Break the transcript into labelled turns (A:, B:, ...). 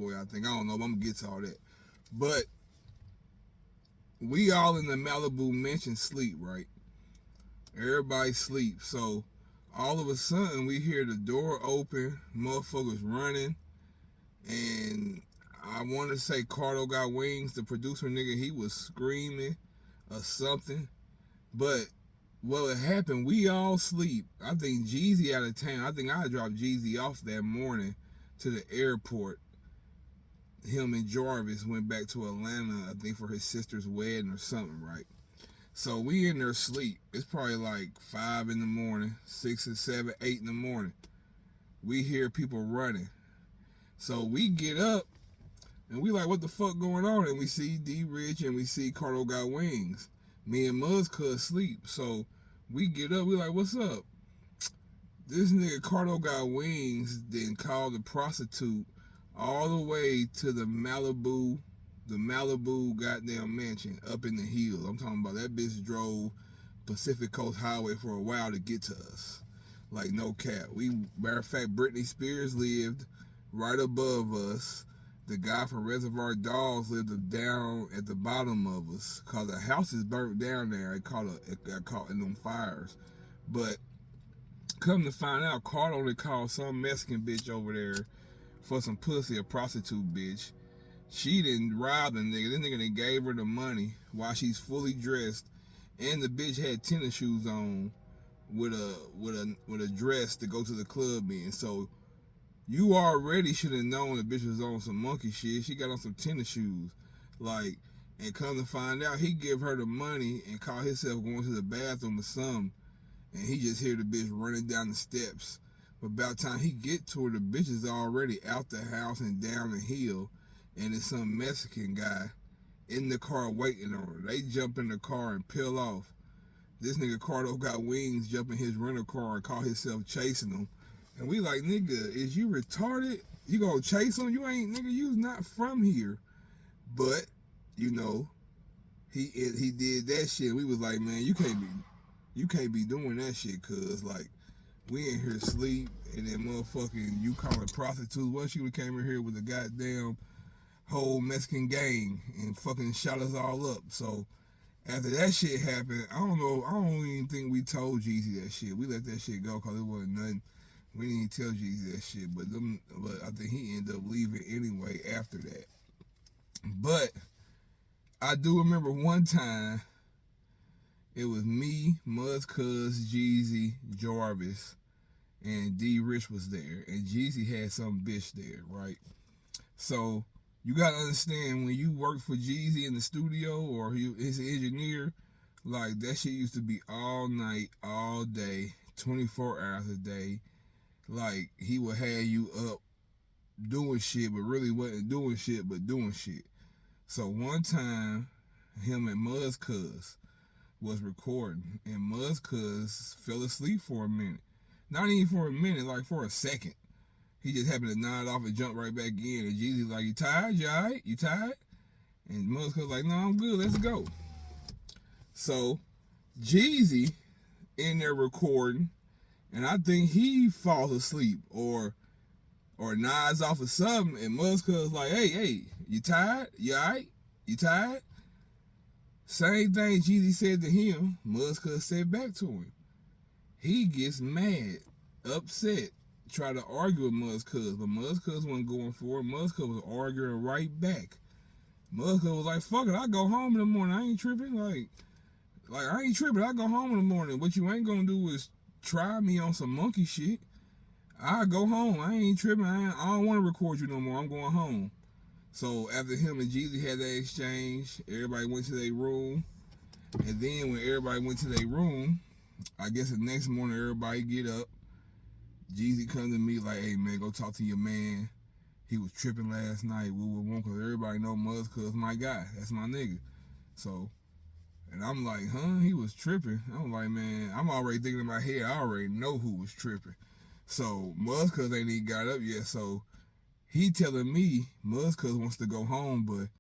A: boy, I think. I don't know, but I'm going to get to all that. But we all in the Malibu mansion sleep, right? Everybody sleep. So all of a sudden, we hear the door open, motherfuckers running, and I want to say Cardo Got Wings, the producer nigga, he was screaming or something. But what happened, we all sleep. I think Jeezy out of town. I think I dropped Jeezy off that morning to the airport. Him and Jarvis went back to Atlanta, I think for his sister's wedding or something, right? So we in there sleep. It's probably like 5 in the morning, 6 and 7, 8 in the morning. We hear people running. So we get up and we like, what the fuck going on? And we see D Rich and we see Cardo Got Wings. Me and muzcuz sleep. So we get up, we like, what's up? This nigga Cardo Got Wings then called the prostitute all the way to the Malibu goddamn mansion up in the hills. I'm talking about that bitch drove Pacific Coast Highway for a while to get to us. Like, no cap. Matter of fact, Britney Spears lived right above us. The guy from Reservoir Dogs lived down at the bottom of us, cause the house is burnt down there. It got caught in them fires. But come to find out, Cardo only called some Mexican bitch over there for some pussy, a prostitute bitch. She didn't rob the nigga. This nigga done gave her the money while she's fully dressed, and the bitch had tennis shoes on with a dress to go to the club in. So you already should have known the bitch was on some monkey shit. She got on some tennis shoes. Like, and come to find out, he give her the money and caught himself going to the bathroom or something. And he just hear the bitch running down the steps. But by the time he get to her, the bitch is already out the house and down the hill. And it's some Mexican guy in the car waiting on her. They jump in the car and peel off. This nigga Cardo Got Wings jump in his rental car and caught himself chasing them. And we like, nigga, is you retarded? You gonna chase him? You ain't, nigga, you's not from here. But, you know, he did that shit. We was like, man, you can't be doing that shit, cuz, like, we in here sleep, and then motherfucking, you calling prostitutes. Once you came in here with a goddamn whole Mexican gang and fucking shot us all up. So after that shit happened, I don't even think we told Jeezy that shit. We let that shit go because it wasn't nothing. We didn't even tell Jeezy that shit, but I think he ended up leaving anyway after that. But I do remember one time, it was me, muzcuz, Jeezy, Jarvis, and D Rich was there, and Jeezy had some bitch there, right? So you gotta understand, when you work for Jeezy in the studio or his engineer, like, that shit used to be all night, all day, 24 hours a day. Like, he would have you up doing shit, but really wasn't doing shit, but doing shit. So one time, him and muzcuz was recording, and muzcuz fell asleep for a minute. Not even for a minute, like for a second. He just happened to nod off and jump right back in. And Jeezy like, you tired? You all right? You tired? And muzcuz like, no, I'm good. Let's go. So Jeezy in there recording, and I think he falls asleep or nods off of something, and muzcuz like, hey, you tired? You all right? You tired? Same thing Jeezy said to him, muzcuz said back to him. He gets mad, upset, try to argue with muzcuz, but muzcuz wasn't going for it. Muzcuz was arguing right back. Muzcuz was like, fuck it, I go home in the morning. I ain't tripping. Like I ain't tripping. I go home in the morning. What you ain't gonna do is try me on some monkey shit. I go home. I ain't tripping. I don't want to record you no more. I'm going home. So after him and Jeezy had that exchange, everybody went to their room. And then when everybody went to their room, I guess the next morning everybody get up. Jeezy come to me like, hey man, go talk to your man. He was tripping last night. Cause everybody know muzcuz my guy. That's my nigga. So, and I'm like, huh? He was tripping. I'm like, man, I'm already thinking in my head, I already know who was tripping. So muzcuz ain't even got up yet. So he telling me muzcuz wants to go home, but